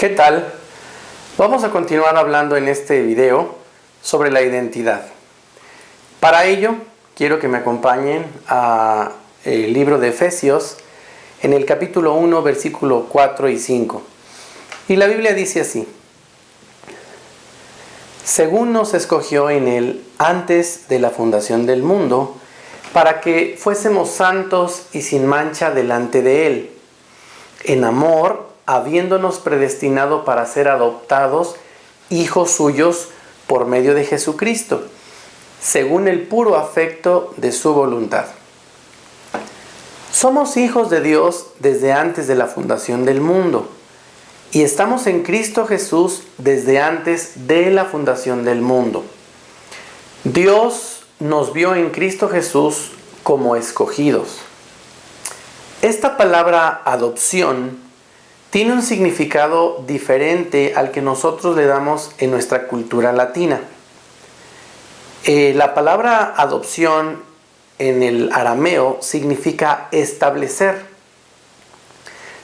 ¿Qué tal? Vamos a continuar hablando en este video sobre la identidad. Para ello, quiero que me acompañen al libro de Efesios en el capítulo 1, versículo 4 y 5. Y la Biblia dice así: según nos escogió en él antes de la fundación del mundo, para que fuésemos santos y sin mancha delante de él, en amor, habiéndonos predestinado para ser adoptados hijos suyos por medio de Jesucristo, según el puro afecto de su voluntad. Somos hijos de Dios desde antes de la fundación del mundo, y estamos en Cristo Jesús desde antes de la fundación del mundo. Dios nos vio en Cristo Jesús como escogidos. Esta palabra adopción tiene un significado diferente al que nosotros le damos en nuestra cultura latina. La palabra adopción en el arameo significa establecer.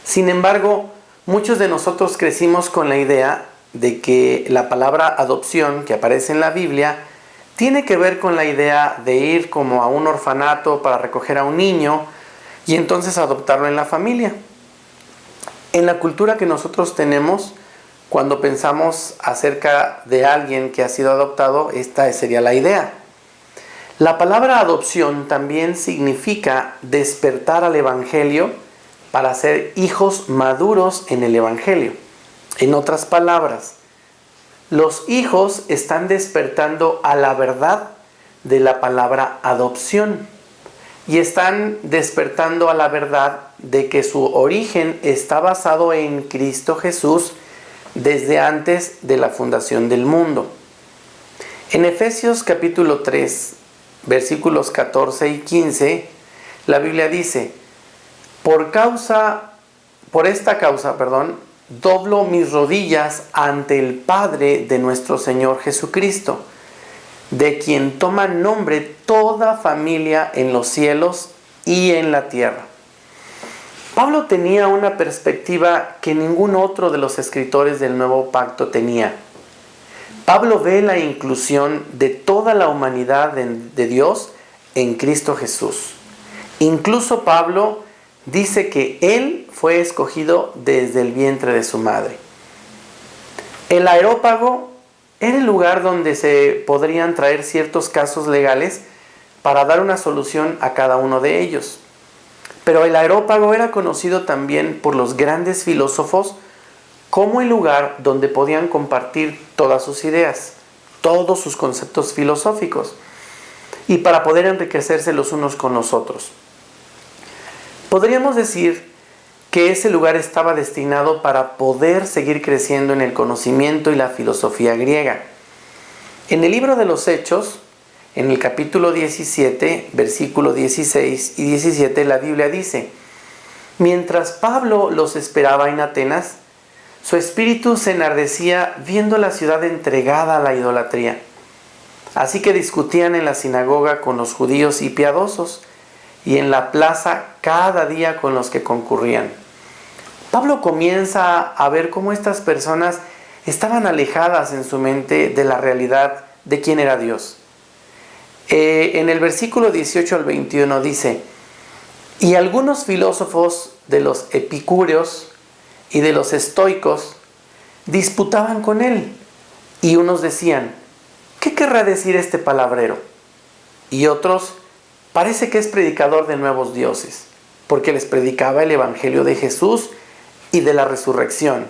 Sin embargo, muchos de nosotros crecimos con la idea de que la palabra adopción que aparece en la Biblia tiene que ver con la idea de ir como a un orfanato para recoger a un niño y entonces adoptarlo en la familia. En la cultura que nosotros tenemos, cuando pensamos acerca de alguien que ha sido adoptado, esta sería la idea. La palabra adopción también significa despertar al Evangelio para ser hijos maduros en el Evangelio. En otras palabras, los hijos están despertando a la verdad de la palabra adopción y están despertando a la verdad de que su origen está basado en Cristo Jesús desde antes de la fundación del mundo. En Efesios capítulo 3, versículos 14 y 15, la Biblia dice: por esta causa, doblo mis rodillas ante el Padre de nuestro Señor Jesucristo, de quien toma nombre toda familia en los cielos y en la tierra. Pablo tenía una perspectiva que ningún otro de los escritores del Nuevo Pacto tenía. Pablo ve la inclusión de toda la humanidad de Dios en Cristo Jesús. Incluso Pablo dice que él fue escogido desde el vientre de su madre. El areópago era el lugar donde se podrían traer ciertos casos legales para dar una solución a cada uno de ellos. Pero el areópago era conocido también por los grandes filósofos como el lugar donde podían compartir todas sus ideas, todos sus conceptos filosóficos, y para poder enriquecerse los unos con los otros. Podríamos decir que ese lugar estaba destinado para poder seguir creciendo en el conocimiento y la filosofía griega. En el libro de los Hechos, en el capítulo 17, versículo 16 y 17, la Biblia dice: mientras Pablo los esperaba en Atenas, su espíritu se enardecía viendo la ciudad entregada a la idolatría. Así que discutían en la sinagoga con los judíos y piadosos, y en la plaza cada día con los que concurrían. Pablo comienza a ver cómo estas personas estaban alejadas en su mente de la realidad de quién era Dios. En el versículo 18 al 21 dice: y algunos filósofos de los epicúreos y de los estoicos disputaban con él, y unos decían: ¿qué querrá decir este palabrero? Y otros: parece que es predicador de nuevos dioses, porque les predicaba el evangelio de Jesús y de la resurrección.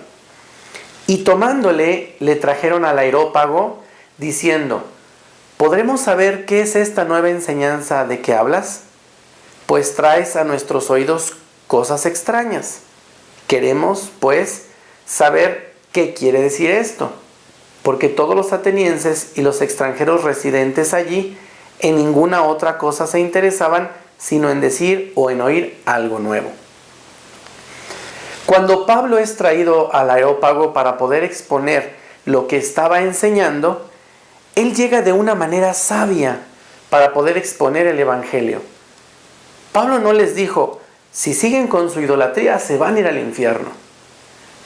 Y tomándole, le trajeron al areópago, diciendo: ¿podremos saber qué es esta nueva enseñanza de que hablas? Pues traes a nuestros oídos cosas extrañas. Queremos, pues, saber qué quiere decir esto, porque todos los atenienses y los extranjeros residentes allí en ninguna otra cosa se interesaban sino en decir o en oír algo nuevo. Cuando Pablo es traído al areópago para poder exponer lo que estaba enseñando, él llega de una manera sabia para poder exponer el evangelio. Pablo no les dijo: si siguen con su idolatría se van a ir al infierno.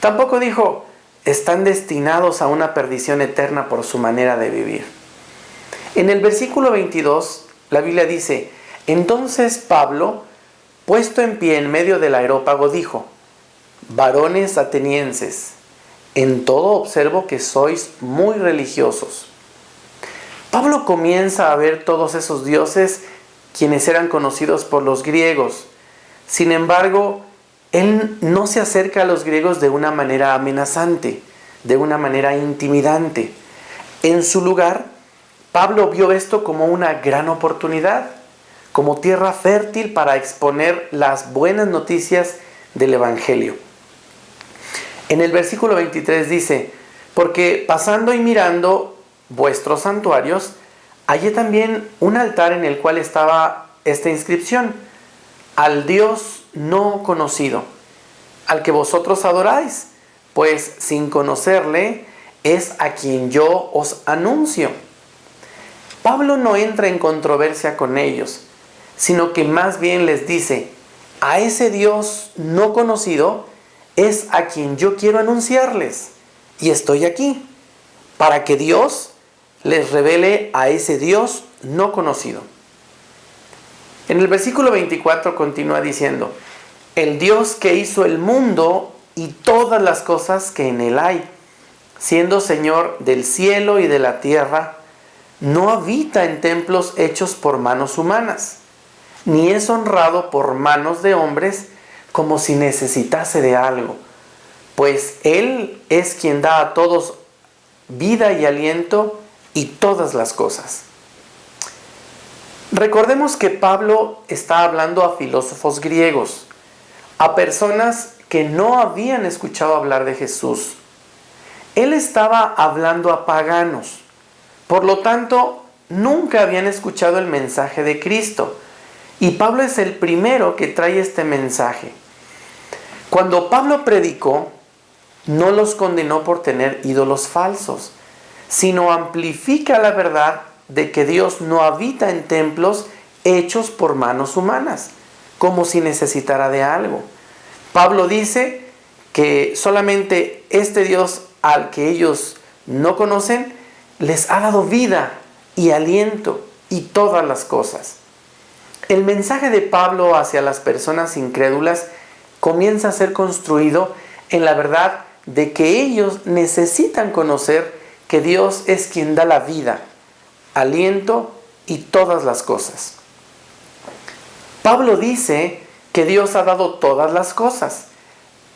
Tampoco dijo: están destinados a una perdición eterna por su manera de vivir. En el versículo 22, la Biblia dice: entonces Pablo, puesto en pie en medio del areópago, dijo: varones atenienses, en todo observo que sois muy religiosos. Pablo comienza a ver todos esos dioses quienes eran conocidos por los griegos. Sin embargo, él no se acerca a los griegos de una manera amenazante, de una manera intimidante. En su lugar, Pablo vio esto como una gran oportunidad, como tierra fértil para exponer las buenas noticias del Evangelio. En el versículo 23 dice: porque pasando y mirando vuestros santuarios, hallé también un altar en el cual estaba esta inscripción: al Dios no conocido, al que vosotros adoráis, pues sin conocerle es a quien yo os anuncio. Pablo no entra en controversia con ellos, sino que más bien les dice: a ese Dios no conocido es a quien yo quiero anunciarles, y estoy aquí, para que Dios les revele a ese Dios no conocido. En el versículo 24 continúa diciendo: el Dios que hizo el mundo y todas las cosas que en él hay, siendo Señor del cielo y de la tierra, no habita en templos hechos por manos humanas, ni es honrado por manos de hombres como si necesitase de algo, pues Él es quien da a todos vida y aliento y todas las cosas. Recordemos que Pablo está hablando a filósofos griegos, a personas que no habían escuchado hablar de Jesús. Él estaba hablando a paganos, por lo tanto, nunca habían escuchado el mensaje de Cristo. Y Pablo es el primero que trae este mensaje. Cuando Pablo predicó, no los condenó por tener ídolos falsos, sino amplifica la verdad de que Dios no habita en templos hechos por manos humanas, como si necesitara de algo. Pablo dice que solamente este Dios al que ellos no conocen les ha dado vida y aliento y todas las cosas. El mensaje de Pablo hacia las personas incrédulas comienza a ser construido en la verdad de que ellos necesitan conocer que Dios es quien da la vida, aliento y todas las cosas. Pablo dice que Dios ha dado todas las cosas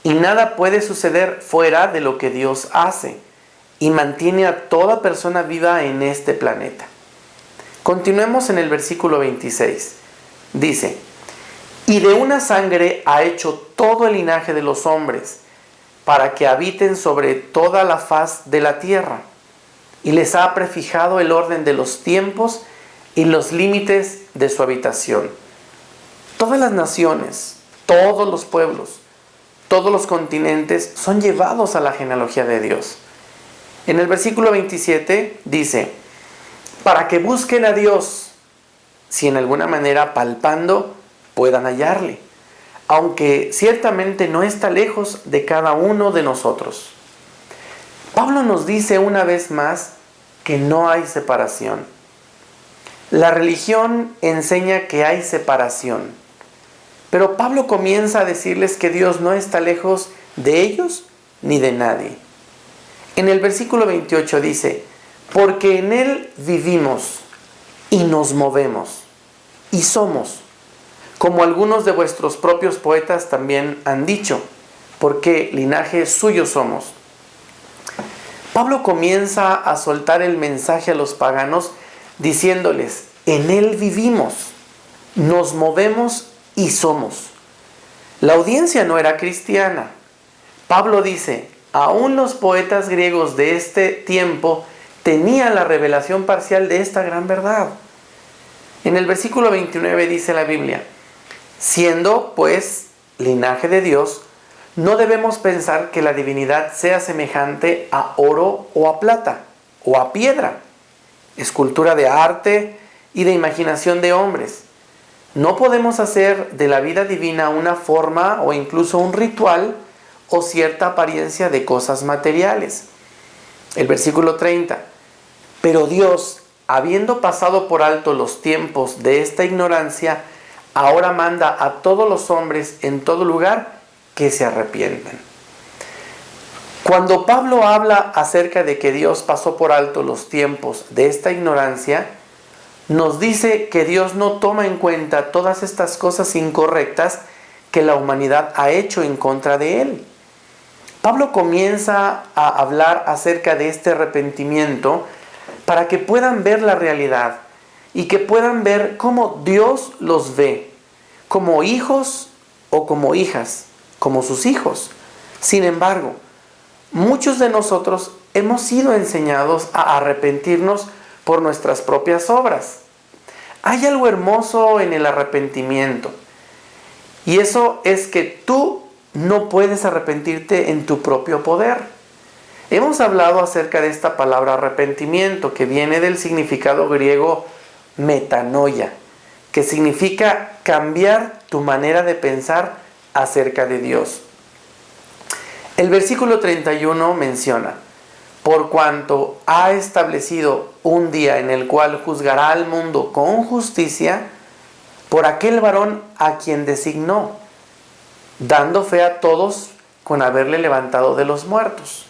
y nada puede suceder fuera de lo que Dios hace y mantiene a toda persona viva en este planeta. Continuemos en el versículo 26. Dice: y de una sangre ha hecho todo el linaje de los hombres, para que habiten sobre toda la faz de la tierra, y les ha prefijado el orden de los tiempos y los límites de su habitación. Todas las naciones, todos los pueblos, todos los continentes son llevados a la genealogía de Dios. En el versículo 27 dice: para que busquen a Dios, si en alguna manera palpando puedan hallarle, aunque ciertamente no está lejos de cada uno de nosotros. Pablo nos dice una vez más que no hay separación. La religión enseña que hay separación, pero Pablo comienza a decirles que Dios no está lejos de ellos ni de nadie. En el versículo 28 dice: porque en Él vivimos y nos movemos y somos, como algunos de vuestros propios poetas también han dicho, porque linaje suyo somos. Pablo comienza a soltar el mensaje a los paganos diciéndoles: en Él vivimos, nos movemos y somos. La audiencia no era cristiana. Pablo dice: aún los poetas griegos de este tiempo tenían la revelación parcial de esta gran verdad. En el versículo 29 dice la Biblia: siendo pues linaje de Dios, no debemos pensar que la divinidad sea semejante a oro o a plata o a piedra, escultura de arte y de imaginación de hombres. No podemos hacer de la vida divina una forma o incluso un ritual o cierta apariencia de cosas materiales. El versículo 30. Pero Dios, habiendo pasado por alto los tiempos de esta ignorancia, ahora manda a todos los hombres en todo lugar que se arrepientan. Cuando Pablo habla acerca de que Dios pasó por alto los tiempos de esta ignorancia, nos dice que Dios no toma en cuenta todas estas cosas incorrectas que la humanidad ha hecho en contra de Él. Pablo comienza a hablar acerca de este arrepentimiento para que puedan ver la realidad y que puedan ver cómo Dios los ve, como hijos o como hijas, como sus hijos. Sin embargo, muchos de nosotros hemos sido enseñados a arrepentirnos por nuestras propias obras. Hay algo hermoso en el arrepentimiento, y eso es que tú no puedes arrepentirte en tu propio poder. Hemos hablado acerca de esta palabra arrepentimiento, que viene del significado griego metanoia, que significa cambiar tu manera de pensar acerca de Dios. El versículo 31 menciona: por cuanto ha establecido un día en el cual juzgará al mundo con justicia, por aquel varón a quien designó, dando fe a todos con haberle levantado de los muertos.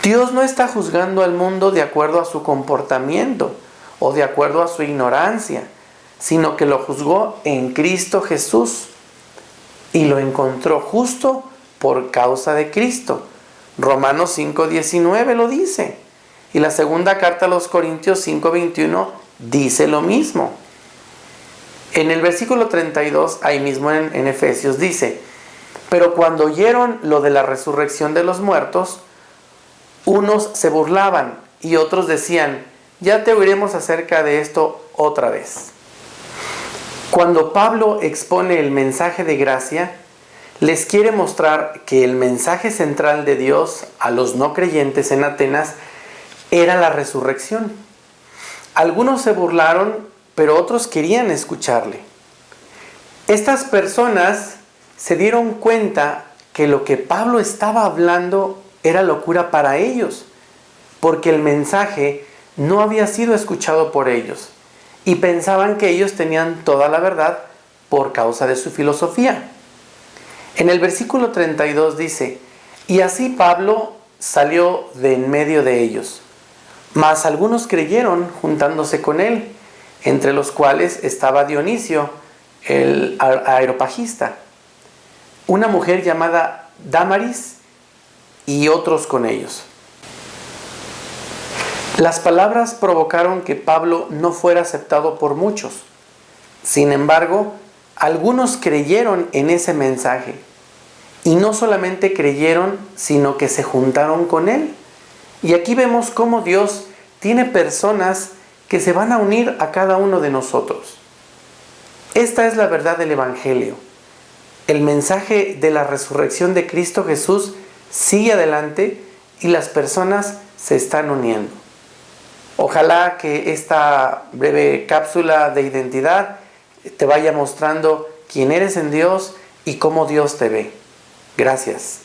Dios no está juzgando al mundo de acuerdo a su comportamiento o de acuerdo a su ignorancia, sino que lo juzgó en Cristo Jesús y lo encontró justo por causa de Cristo. Romanos 5:19 lo dice. Y la segunda carta a los Corintios 5:21 dice lo mismo. En el versículo 32, ahí mismo en Efesios, dice: pero cuando oyeron lo de la resurrección de los muertos, unos se burlaban y otros decían: ya te oiremos acerca de esto otra vez. Cuando Pablo expone el mensaje de gracia, les quiere mostrar que el mensaje central de Dios a los no creyentes en Atenas era la resurrección. Algunos se burlaron, pero otros querían escucharle. Estas personas se dieron cuenta que lo que Pablo estaba hablando era locura para ellos, porque el mensaje no había sido escuchado por ellos, y pensaban que ellos tenían toda la verdad por causa de su filosofía. En el versículo 32 dice: y así Pablo salió de en medio de ellos, mas algunos creyeron juntándose con él, entre los cuales estaba Dionisio, el areopagista, una mujer llamada Dámaris, y otros con ellos. Las palabras provocaron que Pablo no fuera aceptado por muchos. Sin embargo, algunos creyeron en ese mensaje. Y no solamente creyeron, sino que se juntaron con él. Y aquí vemos cómo Dios tiene personas que se van a unir a cada uno de nosotros. Esta es la verdad del Evangelio. El mensaje de la resurrección de Cristo Jesús sigue adelante y las personas se están uniendo. Ojalá que esta breve cápsula de identidad te vaya mostrando quién eres en Dios y cómo Dios te ve. Gracias.